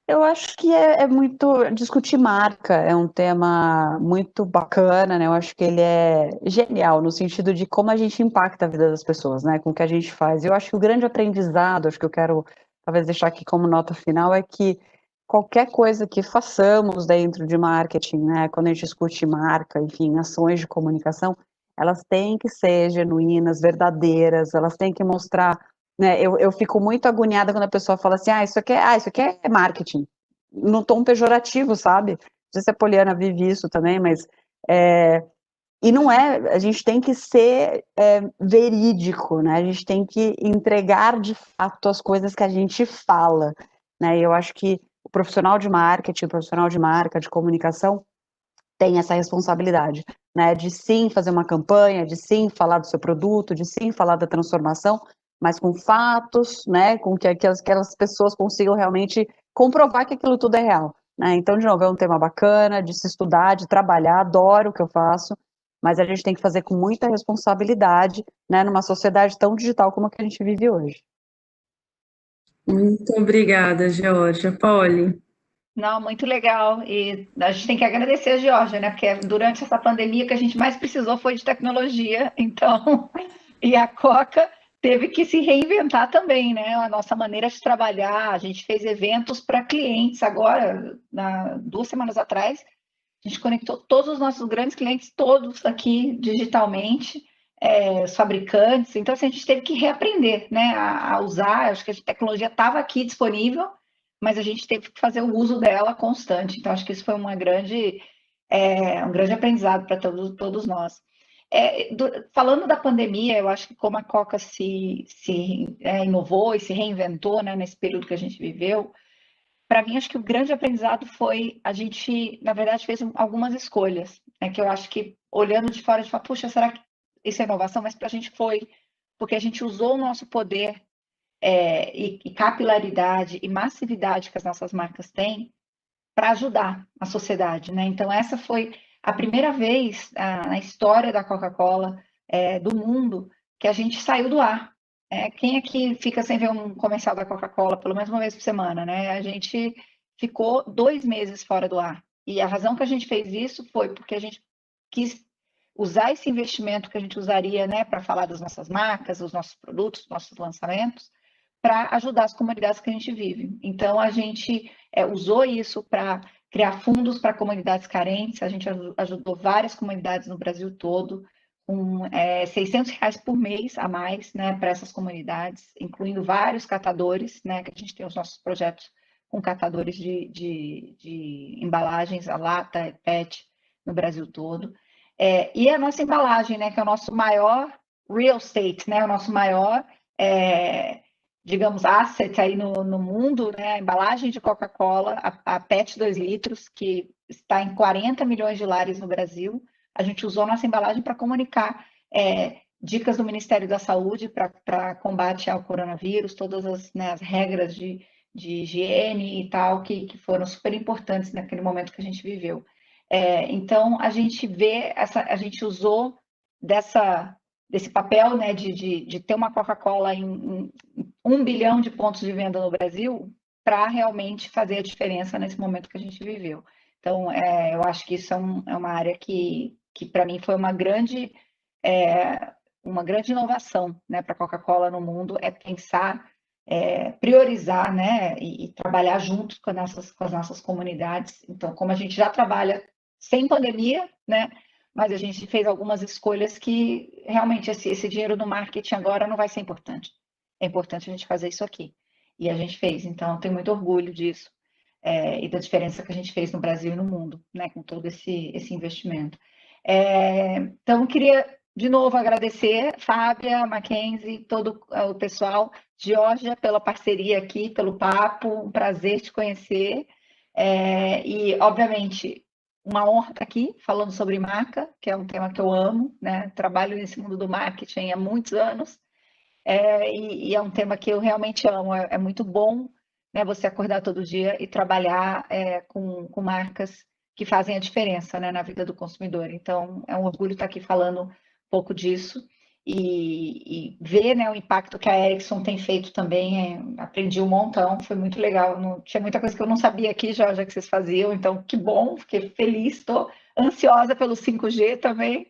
Eu acho que é muito discutir marca, é um tema muito bacana, né? Eu acho que ele é genial no sentido de como a gente impacta a vida das pessoas, né? Com o que a gente faz. Eu acho que o grande aprendizado, acho que eu quero talvez deixar aqui como nota final, é que qualquer coisa que façamos dentro de marketing, né? Quando a gente discute marca, enfim, ações de comunicação, elas têm que ser genuínas, verdadeiras, elas têm que mostrar, né, eu fico muito agoniada quando a pessoa fala assim, isso aqui é marketing, num tom pejorativo, sabe? Não sei se a Poliana vive isso também, mas e não é, a gente tem que ser verídico, né? A gente tem que entregar de fato as coisas que a gente fala, né? E eu acho que o profissional de marketing, o profissional de marca, de comunicação, tem essa responsabilidade, né, de sim fazer uma campanha, de sim falar do seu produto, de sim falar da transformação, mas com fatos, né, com que aquelas pessoas consigam realmente comprovar que aquilo tudo é real, né? Então, de novo, é um tema bacana de se estudar, de trabalhar, adoro o que eu faço, mas a gente tem que fazer com muita responsabilidade, né, numa sociedade tão digital como a que a gente vive hoje. Muito obrigada, Georgia. Poli? Não, muito legal. E a gente tem que agradecer a Geórgia, né? Porque durante essa pandemia que a gente mais precisou foi de tecnologia. Então, e a Coca teve que se reinventar também, né? A nossa maneira de trabalhar. A gente fez eventos para clientes agora, 2 semanas atrás. A gente conectou todos os nossos grandes clientes, todos aqui digitalmente, os fabricantes. Então, assim, a gente teve que reaprender, né, a usar. Acho que a tecnologia estava aqui disponível, mas a gente teve que fazer o uso dela constante. Então, acho que isso foi um grande aprendizado para todos nós. Falando da pandemia, eu acho que como a Coca se inovou e se reinventou, né, nesse período que a gente viveu, para mim, acho que o grande aprendizado foi a gente, na verdade, fez algumas escolhas, né, que eu acho que, olhando de fora, a gente fala, puxa, será que isso é inovação? Mas para a gente foi, porque a gente usou o nosso poder e capilaridade e massividade que as nossas marcas têm para ajudar a sociedade, né? Então, essa foi a primeira vez na história da Coca-Cola, do mundo, que a gente saiu do ar. Quem aqui fica sem ver um comercial da Coca-Cola pelo menos uma vez por semana, né? A gente ficou 2 meses fora do ar. E a razão que a gente fez isso foi porque a gente quis usar esse investimento que a gente usaria, né, para falar das nossas marcas, dos nossos produtos, dos nossos lançamentos, para ajudar as comunidades que a gente vive. Então, a gente usou isso para criar fundos para comunidades carentes, a gente ajudou várias comunidades no Brasil todo, com R$ 600 por mês a mais, né, para essas comunidades, incluindo vários catadores, né, que a gente tem os nossos projetos com catadores de embalagens, a lata, PET, no Brasil todo. E a nossa embalagem, né, que é o nosso maior real estate, né, o nosso maior digamos, asset aí no mundo, né? A embalagem de Coca-Cola, a PET 2 litros, que está em 40 milhões de lares no Brasil. A gente usou nossa embalagem para comunicar dicas do Ministério da Saúde para combate ao coronavírus, todas as regras de higiene e tal, que foram super importantes naquele momento que a gente viveu. Então, a gente a gente usou desse papel, né, de ter uma Coca-Cola em 1 bilhão de pontos de venda no Brasil para realmente fazer a diferença nesse momento que a gente viveu. Então, eu acho que isso é uma área que para mim foi uma grande inovação, né, para a Coca-Cola no mundo, pensar, priorizar, né, e trabalhar juntos com as nossas comunidades. Então, como a gente já trabalha sem pandemia, né, mas a gente fez algumas escolhas que realmente esse dinheiro do marketing agora não vai ser importante. É importante a gente fazer isso aqui. E a gente fez, então tenho muito orgulho disso, e da diferença que a gente fez no Brasil e no mundo, né, com todo esse investimento. Então, queria de novo agradecer, Fábia, Mackenzie, todo o pessoal, Georgia, pela parceria aqui, pelo papo, um prazer te conhecer. E, obviamente, uma honra estar aqui falando sobre marca, que é um tema que eu amo, né? Trabalho nesse mundo do marketing há muitos anos, e é um tema que eu realmente amo. É muito bom, né, você acordar todo dia e trabalhar com marcas que fazem a diferença, né, na vida do consumidor. Então, é um orgulho estar aqui falando um pouco disso e ver, né, o impacto que a Ericsson tem feito também. Aprendi um montão, foi muito legal. Tinha muita coisa que eu não sabia aqui já que vocês faziam, então que bom, fiquei feliz, estou ansiosa pelo 5G também.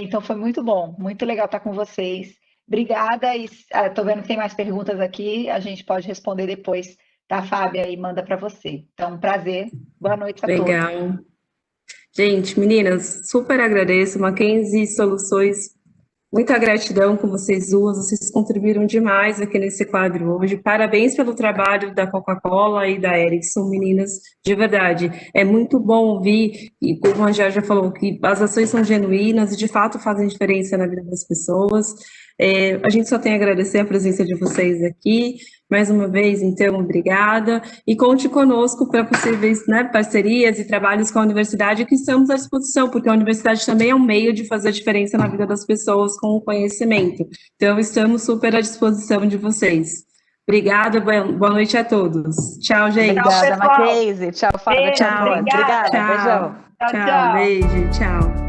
Então foi muito bom, muito legal estar com vocês. Obrigada, e estou vendo que tem mais perguntas aqui, a gente pode responder depois, tá, Fábia? E manda para você. Então, um prazer, boa noite a todos. Legal. Gente, meninas, super agradeço, Mackenzie Soluções, muita gratidão com vocês duas, vocês contribuíram demais aqui nesse quadro hoje. Parabéns pelo trabalho da Coca-Cola e da Ericsson, meninas, de verdade. É muito bom ouvir, e como a Gia já falou, que as ações são genuínas e de fato fazem diferença na vida das pessoas. A gente só tem a agradecer a presença de vocês aqui. Mais uma vez, então, obrigada. E conte conosco para possíveis, né, parcerias e trabalhos com a universidade, que estamos à disposição, porque a universidade também é um meio de fazer a diferença na vida das pessoas com o conhecimento. Então, estamos super à disposição de vocês. Obrigada, boa noite a todos. Tchau, gente. Obrigada, Mackenzie. Tchau, Fábia. Tchau. Obrigada. Tchau. Beijão. Tchau, beijo, tchau.